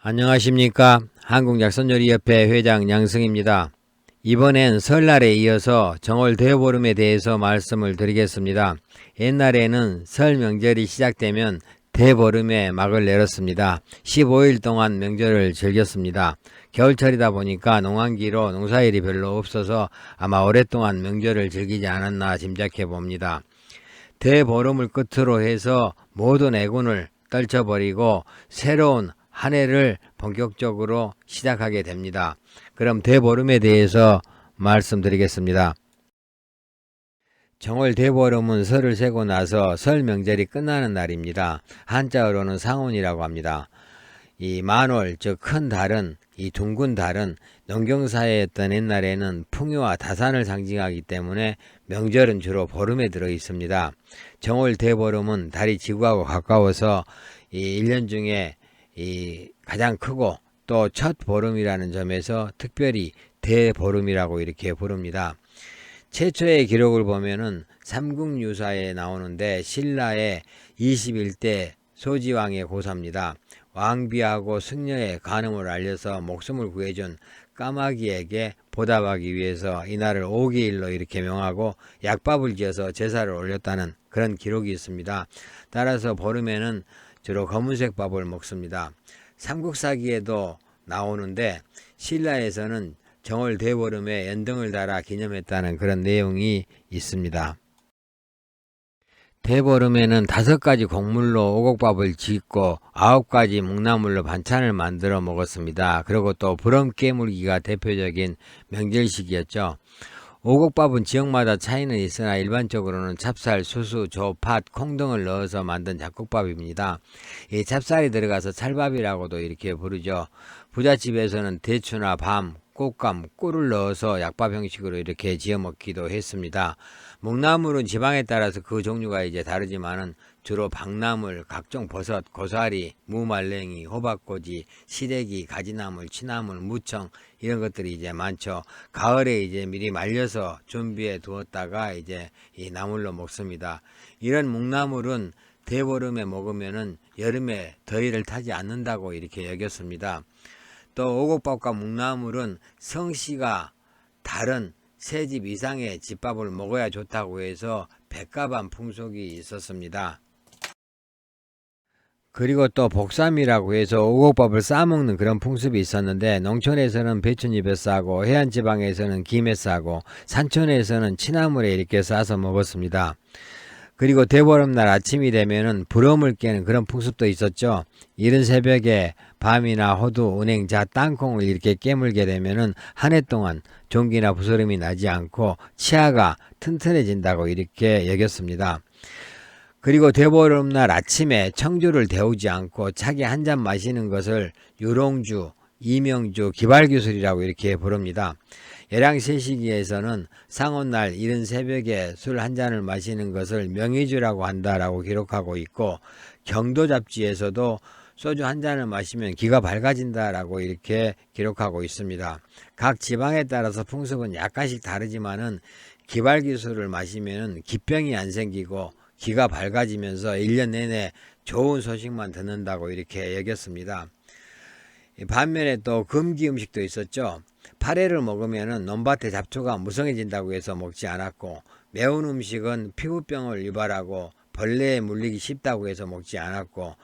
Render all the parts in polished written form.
안녕하십니까. 한국약선요리협회 회장 양승입니다. 이번엔 설날에 이어서 정월 대보름에 대해서 말씀을 드리겠습니다. 옛날에는 설 명절이 시작되면 대보름에 막을 내렸습니다. 15일 동안 명절을 즐겼습니다. 겨울철이다 보니까 농한기로 농사일이 별로 없어서 아마 오랫동안 명절을 즐기지 않았나 짐작해 봅니다. 대보름을 끝으로 해서 모든 애군을 떨쳐버리고 새로운 한 해를 본격적으로 시작하게 됩니다. 그럼 대보름에 대해서 말씀드리겠습니다. 정월 대보름은 설을 세고 나서 설 명절이 끝나는 날입니다. 한자어로는 상온이라고 합니다. 이 만월, 즉 큰 달은, 이 둥근 달은 농경사회였던 옛날에는 풍요와 다산을 상징하기 때문에 명절은 주로 보름에 들어 있습니다. 정월 대보름은 달이 지구하고 가까워서 이 1년 중에 이 가장 크고 또 첫 보름이라는 점에서 특별히 대보름이라고 이렇게 부릅니다. 최초의 기록을 보면은 삼국유사에 나오는데 신라의 21대 소지왕의 고사입니다. 왕비하고 승려의 간음을 알려서 목숨을 구해준 까마귀에게 보답하기 위해서 이날을 오기일로 이렇게 명하고 약밥을 지어서 제사를 올렸다는 그런 기록이 있습니다. 따라서 보름에는 주로 검은색 밥을 먹습니다. 삼국사기에도 나오는데 신라에서는 정월 대보름에 연등을 달아 기념했다는 그런 내용이 있습니다. 대보름에는 5가지 곡물로 오곡밥을 짓고 9가지 묵나물로 반찬을 만들어 먹었습니다. 그리고 또 부럼 깨물기가 대표적인 명절식이었죠. 오곡밥은 지역마다 차이는 있으나 일반적으로는 찹쌀, 수수, 조, 팥, 콩 등을 넣어서 만든 잡곡밥입니다. 이 찹쌀이 들어가서 찰밥이라고도 이렇게 부르죠. 부잣집에서는 대추나 밤, 꽃감, 꿀을 넣어서 약밥 형식으로 이렇게 지어 먹기도 했습니다. 묵나물은 지방에 따라서 그 종류가 이제 다르지만은 주로 박나물, 각종 버섯, 고사리, 무말랭이, 호박꼬지, 시래기, 가지나물, 취나물, 무청 이런 것들이 이제 많죠. 가을에 이제 미리 말려서 준비해 두었다가 이제 이 나물로 먹습니다. 이런 묵나물은 대보름에 먹으면은 여름에 더위를 타지 않는다고 이렇게 여겼습니다. 또 오곡밥과 묵나물은 성씨가 다른 3집 이상의 집밥을 먹어야 좋다고 해서 백가반 풍속이 있었습니다. 그리고 또 복삼이라고 해서 오곡밥을 싸먹는 그런 풍습이 있었는데 농촌에서는 배춧잎에 싸고 해안지방에서는 김에 싸고 산촌에서는 취나물에 이렇게 싸서 먹었습니다. 그리고 대보름날 아침이 되면은 부럼을 깨는 그런 풍습도 있었죠. 이른 새벽에 밤이나 호두, 은행, 자, 땅콩을 이렇게 깨물게 되면은 한 해 동안 종기나 부스럼이 나지 않고 치아가 튼튼해진다고 이렇게 여겼습니다. 그리고 대보름날 아침에 청주를 데우지 않고 차게 한 잔 마시는 것을 유롱주, 이명주, 기발기술이라고 이렇게 부릅니다. 열양세시기에서는 상온날 이른 새벽에 술 한 잔을 마시는 것을 명의주라고 한다라고 기록하고 있고 경도잡지에서도 소주 한 잔을 마시면 기가 밝아진다라고 이렇게 기록하고 있습니다. 각 지방에 따라서 풍습은 약간씩 다르지만은 기발기술을 마시면 기병이 안 생기고 기가 밝아지면서 1년 내내 좋은 소식만 듣는다고 이렇게 여겼습니다. 반면에 또 금기 음식도 있었죠. 파래를 먹으면 논밭의 잡초가 무성해진다고 해서 먹지 않았고 매운 음식은 피부병을 유발하고 벌레에 물리기 쉽다고 해서 먹지 않았고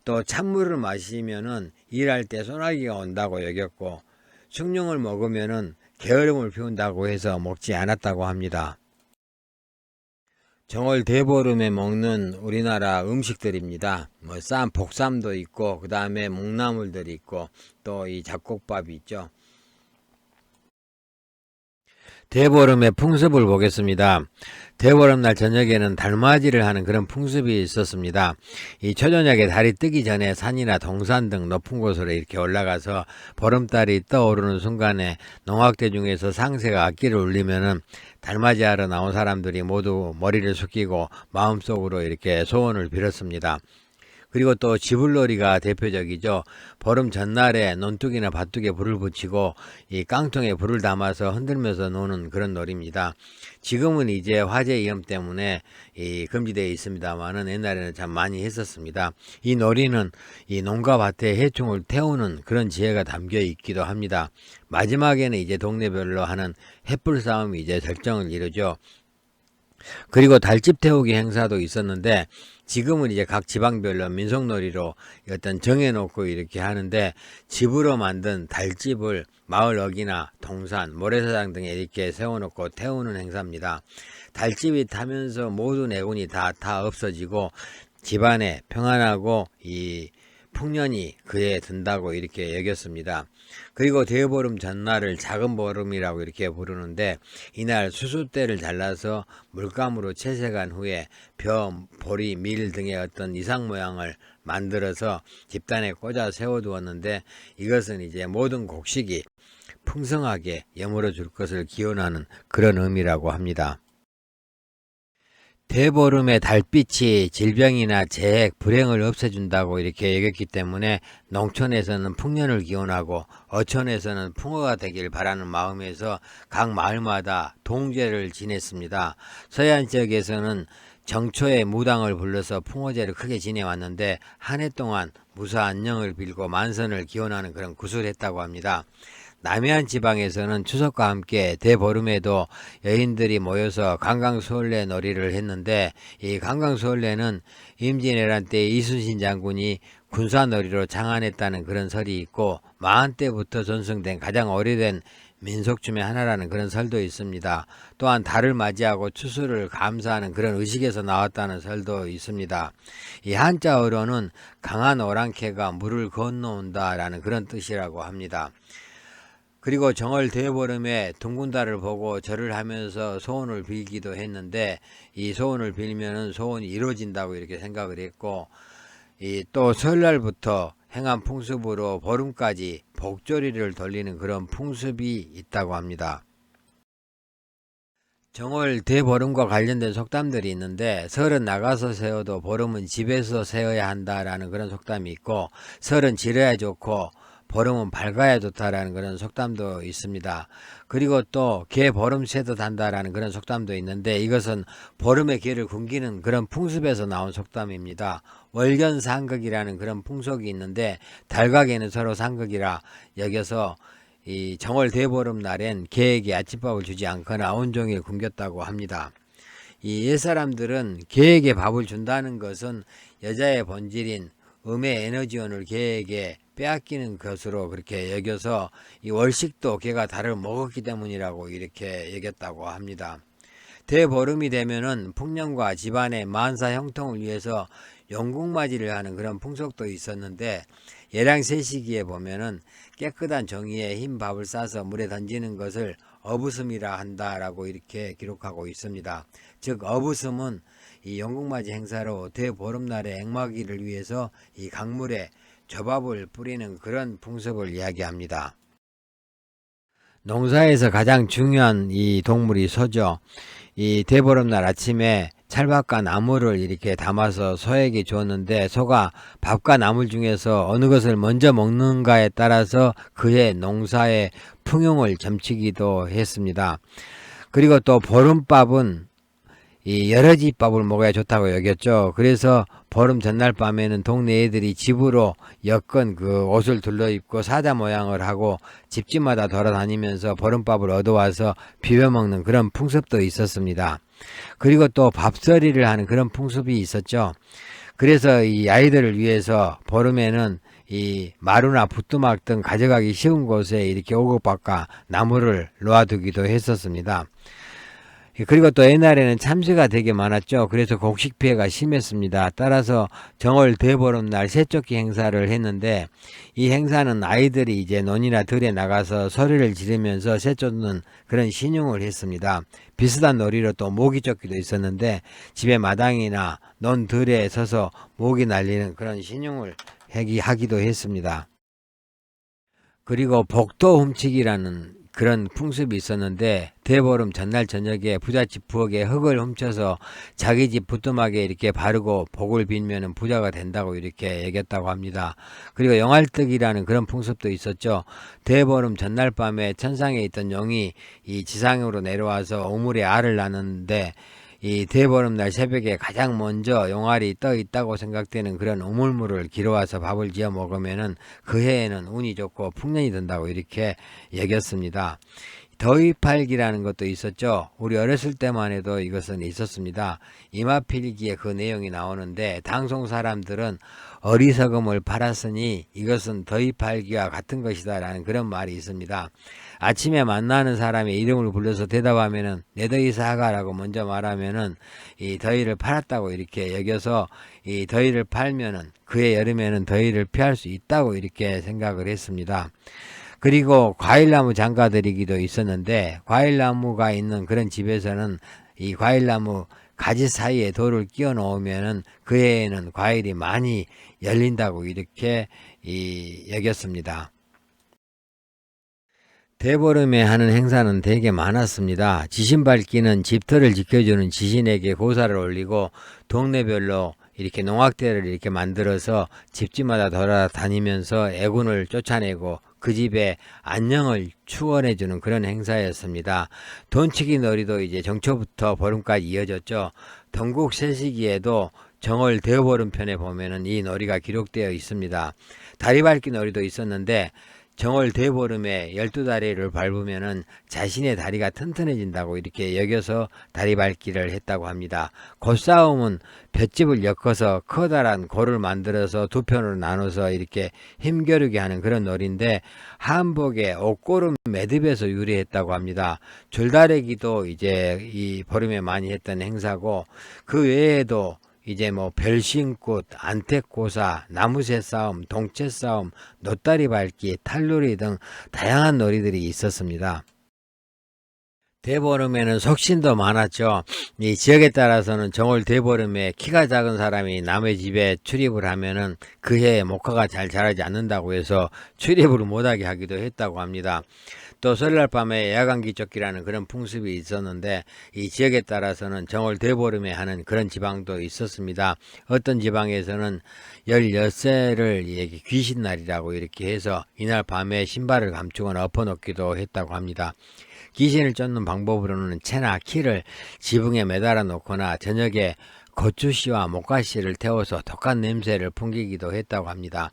또 찬물을 마시면 일할 때 소나기가 온다고 여겼고 숭늉을 먹으면 게으름을 피운다고 해서 먹지 않았다고 합니다. 정월 대보름에 먹는 우리나라 음식들입니다. 쌈, 복쌈도 있고 그 다음에 묵나물들이 있고 또 이 잡곡밥이 있죠. 대보름의 풍습을 보겠습니다. 대보름날 저녁에는 달맞이를 하는 그런 풍습이 있었습니다. 이 초저녁에 달이 뜨기 전에 산이나 동산 등 높은 곳으로 이렇게 올라가서 보름달이 떠오르는 순간에 농악대 중에서 상세가 악기를 울리면은 달맞이하러 나온 사람들이 모두 머리를 숙이고 마음속으로 이렇게 소원을 빌었습니다. 그리고 또 지불놀이가 대표적이죠. 보름 전날에 논둑이나 밭둑에 불을 붙이고 이 깡통에 불을 담아서 흔들면서 노는 그런 놀이입니다. 지금은 이제 화재 위험 때문에 금지되어 있습니다만은 옛날에는 참 많이 했었습니다. 이 놀이는 이 농가 밭에 해충을 태우는 그런 지혜가 담겨 있기도 합니다. 마지막에는 이제 동네별로 하는 횃불 싸움이 이제 절정을 이루죠. 그리고 달집 태우기 행사도 있었는데 지금은 이제 각 지방별로 민속놀이로 어떤 정해놓고 이렇게 하는데 집으로 만든 달집을 마을 어귀나 동산, 모래사장 등에 이렇게 세워놓고 태우는 행사입니다. 달집이 타면서 모든 애군이 다 없어지고 집안에 평안하고 이 풍년이 그에 든다고 이렇게 여겼습니다. 그리고 대보름 전날을 작은 보름이라고 이렇게 부르는데 이날 수수대를 잘라서 물감으로 채색한 후에 벼, 보리, 밀 등의 어떤 이상 모양을 만들어서 집단에 꽂아 세워두었는데 이것은 이제 모든 곡식이 풍성하게 여물어 줄 것을 기원하는 그런 의미라고 합니다. 대보름의 달빛이 질병이나 재해, 불행을 없애준다고 이렇게 여겼기 때문에 농촌에서는 풍년을 기원하고 어촌에서는 풍어가 되길 바라는 마음에서 각 마을마다 동제를 지냈습니다. 서해안 지역에서는 정초에 무당을 불러서 풍어제를 크게 지내왔는데 한 해 동안 무사안녕을 빌고 만선을 기원하는 그런 구슬을 했다고 합니다. 남해안 지방에서는 추석과 함께 대보름에도 여인들이 모여서 강강수월래 놀이를 했는데 이 강강수월래는 임진왜란 때 이순신 장군이 군사놀이로 장안했다는 그런 설이 있고 마한 때부터 전승된 가장 오래된 민속 중의 하나라는 그런 설도 있습니다. 또한 달을 맞이하고 추수를 감사하는 그런 의식에서 나왔다는 설도 있습니다. 이 한자어로는 강한 오랑캐가 물을 건너온다라는 그런 뜻이라고 합니다. 그리고 정월 대보름에 둥근 달을 보고 절을 하면서 소원을 빌기도 했는데 이 소원을 빌면은 소원이 이루어진다고 이렇게 생각을 했고 또 설날부터 행한 풍습으로 보름까지 복조리를 돌리는 그런 풍습이 있다고 합니다. 정월 대보름과 관련된 속담들이 있는데 설은 나가서 세워도 보름은 집에서 세워야 한다라는 그런 속담이 있고 설은 지려야 좋고 보름은 밝아야 좋다라는 그런 속담도 있습니다. 그리고 또 개 보름 새도 단다라는 그런 속담도 있는데 이것은 보름의 개를 굶기는 그런 풍습에서 나온 속담입니다. 월견상극이라는 그런 풍속이 있는데 달과 개는 서로 상극이라 여겨서 이 정월 대보름 날엔 개에게 아침밥을 주지 않거나 온종일 굶겼다고 합니다. 이 옛사람들은 개에게 밥을 준다는 것은 여자의 본질인 음의 에너지원을 개에게 빼앗기는 것으로 그렇게 여겨서 이 월식도 개가 달을 먹었기 때문이라고 이렇게 여겼다고 합니다. 대보름이 되면은 풍년과 집안의 만사 형통을 위해서 용궁맞이를 하는 그런 풍속도 있었는데 예량세시기에 보면은 깨끗한 종이에 흰 밥을 싸서 물에 던지는 것을 어부슴이라 한다라고 이렇게 기록하고 있습니다. 즉 어부슴은 이 용궁맞이 행사로 대보름날의 액마기를 위해서 이 강물에 조밥을 뿌리는 그런 풍습을 이야기합니다. 농사에서 가장 중요한 이 동물이 소죠. 이 대보름날 아침에 찰밥과 나물을 이렇게 담아서 소에게 주었는데 소가 밥과 나물 중에서 어느 것을 먼저 먹는가에 따라서 그의 농사의 풍요를 점치기도 했습니다. 그리고 또 보름밥은 이 여러지 밥을 먹어야 좋다고 여겼죠. 그래서 보름 전날 밤에는 동네 애들이 집으로 엮은 그 옷을 둘러입고 사자 모양을 하고 집집마다 돌아다니면서 보름밥을 얻어와서 비벼 먹는 그런 풍습도 있었습니다. 그리고 또 밥서리를 하는 그런 풍습이 있었죠. 그래서 이 아이들을 위해서 보름에는 이 마루나 부뚜막 등 가져가기 쉬운 곳에 이렇게 오곡밥과 나무를 놓아두기도 했었습니다. 그리고 또 옛날에는 참새가 되게 많았죠. 그래서 곡식 피해가 심했습니다. 따라서 정월 대보름날 새쫓기 행사를 했는데 이 행사는 아이들이 이제 논이나 들에 나가서 소리를 지르면서 새 쫓는 그런 신용을 했습니다. 비슷한 놀이로 또 모기 쫓기도 있었는데 집의 마당이나 논 들에 서서 모기 날리는 그런 신용을 하기도 했습니다. 그리고 복도 훔치기라는 그런 풍습이 있었는데 대보름 전날 저녁에 부잣집 부엌에 흙을 훔쳐서 자기 집 부뚜막에 이렇게 바르고 복을 빌면은 부자가 된다고 이렇게 얘기했다고 합니다. 그리고 영알뜨기라는 그런 풍습도 있었죠. 대보름 전날 밤에 천상에 있던 용이 이 지상으로 내려와서 우물에 알을 낳는데 이 대보름날 새벽에 가장 먼저 용알이 떠 있다고 생각되는 그런 우물물을 길어와서 밥을 지어 먹으면은 그 해에는 운이 좋고 풍년이 든다고 이렇게 여겼습니다. 더위팔기라는 것도 있었죠. 우리 어렸을 때만 해도 이것은 있었습니다. 이마필기에 그 내용이 나오는데 당송 사람들은 어리석음을 팔았으니 이것은 더위팔기와 같은 것이다 라는 그런 말이 있습니다. 아침에 만나는 사람의 이름을 불러서 대답하면은 내 더위 사가라고 먼저 말하면은 이 더위를 팔았다고 이렇게 여겨서 이 더위를 팔면은 그해 여름에는 더위를 피할 수 있다고 이렇게 생각을 했습니다. 그리고 과일나무 장가들이기도 있었는데 과일나무가 있는 그런 집에서는 이 과일나무 가지 사이에 돌을 끼워 놓으면은 그 해에는 과일이 많이 열린다고 이렇게 여겼습니다. 대보름에 하는 행사는 되게 많았습니다. 지신 밝기는 집터를 지켜주는 지신에게 고사를 올리고 동네별로 이렇게 농악대를 이렇게 만들어서 집집마다 돌아다니면서 애군을 쫓아내고 그 집에 안녕을 축원해주는 그런 행사였습니다. 돈치기 놀이도 이제 정초부터 보름까지 이어졌죠. 동국 세시기에도 정월 대보름 편에 보면은 이 놀이가 기록되어 있습니다. 다리밟기 놀이도 있었는데 정월 대보름에 12다리를 밟으면은 자신의 다리가 튼튼해진다고 이렇게 여겨서 다리밟기를 했다고 합니다. 곶싸움은 볏짚을 엮어서 커다란 골을 만들어서 두 편으로 나눠서 이렇게 힘겨루게 하는 그런 놀이인데 한복의 옷고름 매듭에서 유래했다고 합니다. 줄다리기도 이제 이 보름에 많이 했던 행사고 그 외에도 이제 뭐 별신꽃, 안택고사, 나무새 싸움, 동체 싸움, 노다리 밟기, 탈놀이 등 다양한 놀이들이 있었습니다. 대보름에는 속신도 많았죠. 이 지역에 따라서는 정월 대보름에 키가 작은 사람이 남의 집에 출입을 하면은 그 해에 목화가 잘 자라지 않는다고 해서 출입을 못하게 하기도 했다고 합니다. 또 설날 밤에 야간기 쫓기라는 그런 풍습이 있었는데 이 지역에 따라서는 정월 대보름에 하는 그런 지방도 있었습니다. 어떤 지방에서는 16세를 귀신날이라고 이렇게 해서 이날 밤에 신발을 감추거나 엎어놓기도 했다고 합니다. 귀신을 쫓는 방법으로는 채나 키를 지붕에 매달아 놓거나 저녁에 고추씨와 목가씨를 태워서 독한 냄새를 풍기기도 했다고 합니다.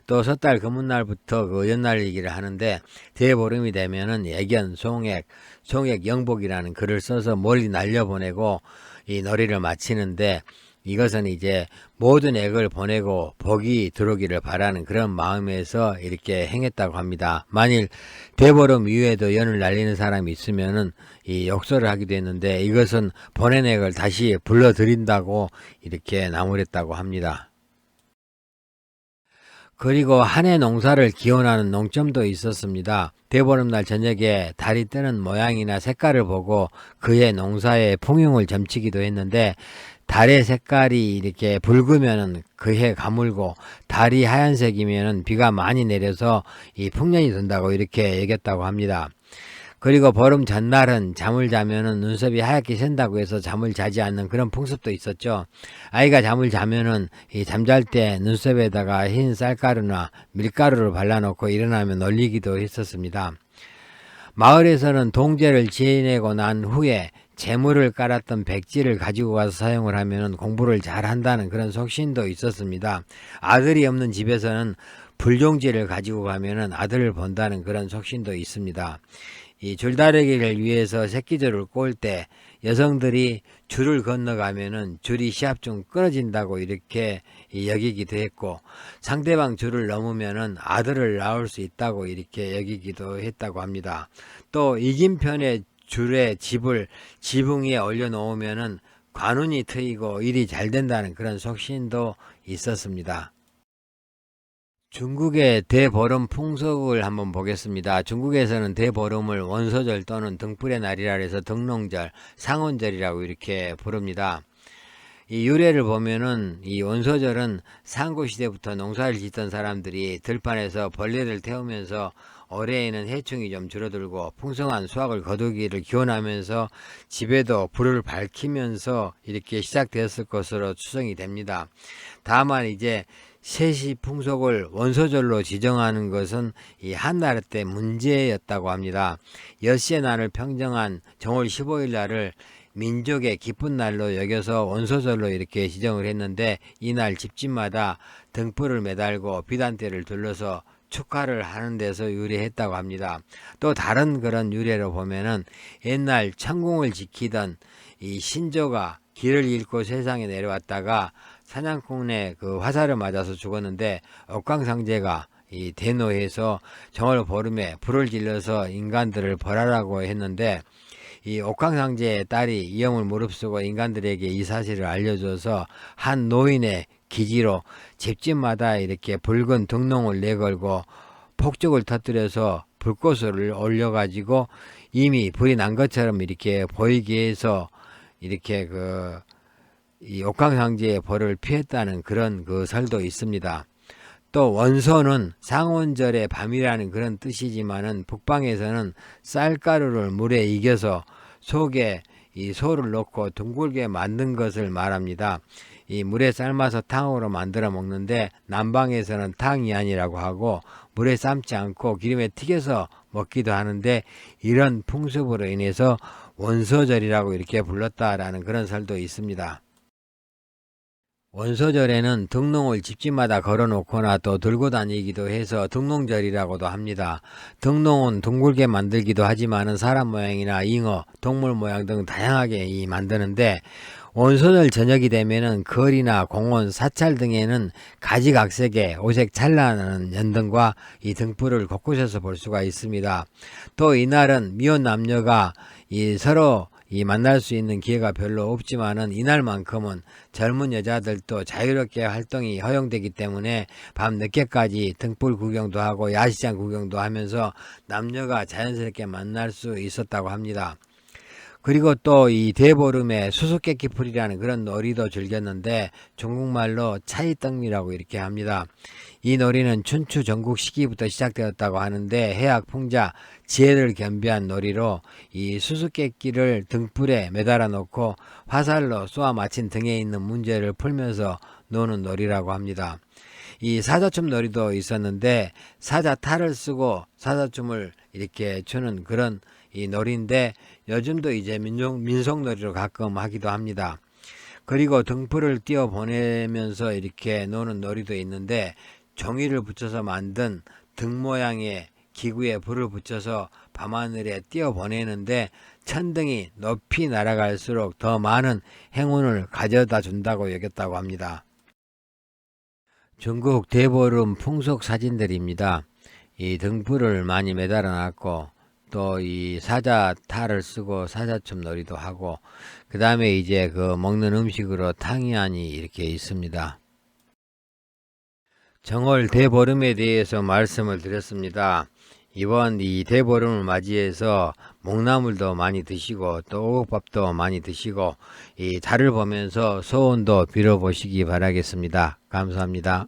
또 섣달 금운날부터 그 연날리기를 하는데 대보름이 되면은 예견, 송액 영복이라는 글을 써서 멀리 날려보내고 이 놀이를 마치는데 이것은 이제 모든 액을 보내고 복이 들어오기를 바라는 그런 마음에서 이렇게 행했다고 합니다. 만일 대보름 이후에도 연을 날리는 사람이 있으면은 이 욕설을 하기도 했는데 이것은 보낸 액을 다시 불러들인다고 이렇게 나무랬다고 합니다. 그리고 한 해 농사를 기원하는 농점도 있었습니다. 대보름날 저녁에 달이 뜨는 모양이나 색깔을 보고 그해 농사의 풍흉을 점치기도 했는데 달의 색깔이 이렇게 붉으면은 그해 가물고 달이 하얀색이면은 비가 많이 내려서 이 풍년이 든다고 이렇게 얘기했다고 합니다. 그리고 보름 전날은 잠을 자면은 눈썹이 하얗게 샌다고 해서 잠을 자지 않는 그런 풍습도 있었죠. 아이가 잠을 자면은 이 잠잘 때 눈썹에다가 흰 쌀가루나 밀가루를 발라놓고 일어나면 놀리기도 했었습니다. 마을에서는 동제를 지내고 난 후에 재물을 깔았던 백지를 가지고 가서 사용을 하면 공부를 잘 한다는 그런 속신도 있었습니다. 아들이 없는 집에서는 불종지를 가지고 가면은 아들을 본다는 그런 속신도 있습니다. 이 줄다리기를 위해서 새끼줄을 꼴 때 여성들이 줄을 건너가면은 줄이 시합 중 끊어진다고 이렇게 여기기도 했고 상대방 줄을 넘으면은 아들을 낳을 수 있다고 이렇게 여기기도 했다고 합니다. 또 이긴 편의 줄에 집을 지붕 위에 올려놓으면은 관운이 트이고 일이 잘 된다는 그런 속신도 있었습니다. 중국의 대보름 풍속을 한번 보겠습니다. 중국에서는 대보름을 원소절 또는 등불의 날이라 해서 등롱절, 상온절이라고 이렇게 부릅니다. 이 유래를 보면은 이 원소절은 상고시대부터 농사를 짓던 사람들이 들판에서 벌레를 태우면서 올해에는 해충이 좀 줄어들고 풍성한 수확을 거두기를 기원하면서 집에도 불을 밝히면서 이렇게 시작되었을 것으로 추정이 됩니다. 다만 이제 세시 풍속을 원소절로 지정하는 것은 이 한나라 때 문제였다고 합니다. 엿새 날을 평정한 정월 15일 날을 민족의 기쁜 날로 여겨서 원소절로 이렇게 지정을 했는데, 이날 집집마다 등불을 매달고 비단대를 둘러서 축하를 하는 데서 유래했다고 합니다. 또 다른 그런 유래로 보면은 옛날 천궁을 지키던 이 신조가 길을 잃고 세상에 내려왔다가 사냥꾼의 그 화살을 맞아서 죽었는데, 옥황상제가 이 대노해서 정월 보름에 불을 질러서 인간들을 벌하라고 했는데, 이 옥황상제의 딸이 이영을 무릅쓰고 인간들에게 이 사실을 알려줘서 한 노인의 기지로 집집마다 이렇게 붉은 등농을 내걸고 폭죽을 터뜨려서 불꽃을 올려가지고 이미 불이 난 것처럼 이렇게 보이게 해서 이렇게 이 옥황상제의 벌을 피했다는 그런 그 설도 있습니다. 또 원소는 상온절의 밤이라는 그런 뜻이지만은 북방에서는 쌀가루를 물에 익혀서 속에 이 소를 넣고 둥글게 만든 것을 말합니다. 이 물에 삶아서 탕으로 만들어 먹는데, 남방에서는 탕이안이라고 하고 물에 삶지 않고 기름에 튀겨서 먹기도 하는데, 이런 풍습으로 인해서 원소절이라고 이렇게 불렀다라는 그런 설도 있습니다. 원소절에는 등농을 집집마다 걸어놓거나 또 들고 다니기도 해서 등농절이라고도 합니다. 등농은 둥글게 만들기도 하지만 사람 모양이나 잉어, 동물 모양 등 다양하게 만드는데, 원소절 저녁이 되면은 거리나 공원, 사찰 등에는 가지각색의 오색 찬란한 연등과 이 등불을 곳곳에서 볼 수가 있습니다. 또 이날은 미혼 남녀가 서로 만날 수 있는 기회가 별로 없지만은 이날만큼은 젊은 여자들도 자유롭게 활동이 허용되기 때문에 밤 늦게까지 등불 구경도 하고 야시장 구경도 하면서 남녀가 자연스럽게 만날 수 있었다고 합니다. 그리고 또 이 대보름에 수수께끼풀이라는 그런 놀이도 즐겼는데, 중국말로 차이떡미라고 이렇게 합니다. 이 놀이는 춘추 전국 시기부터 시작되었다고 하는데, 해악 풍자, 지혜를 겸비한 놀이로 이 수수께끼를 등불에 매달아 놓고 화살로 쏘아 맞힌 등에 있는 문제를 풀면서 노는 놀이라고 합니다. 이 사자춤 놀이도 있었는데, 사자 탈을 쓰고 사자춤을 이렇게 추는 그런 이 놀이인데, 요즘도 이제 민속놀이로 가끔 하기도 합니다. 그리고 등불을 띄워 보내면서 이렇게 노는 놀이도 있는데, 종이를 붙여서 만든 등 모양의 기구에 불을 붙여서 밤하늘에 띄워 보내는데, 천등이 높이 날아갈수록 더 많은 행운을 가져다 준다고 여겼다고 합니다. 중국 대보름 풍속 사진들입니다. 이 등불을 많이 매달아 놨고, 또 이 사자 탈을 쓰고 사자춤 놀이도 하고, 그 다음에 이제 먹는 음식으로 탕이안이 이렇게 있습니다. 정월 대보름에 대해서 말씀을 드렸습니다. 이번 이 대보름을 맞이해서 몽나물도 많이 드시고 또 오곡밥도 많이 드시고 이 달을 보면서 소원도 빌어보시기 바라겠습니다. 감사합니다.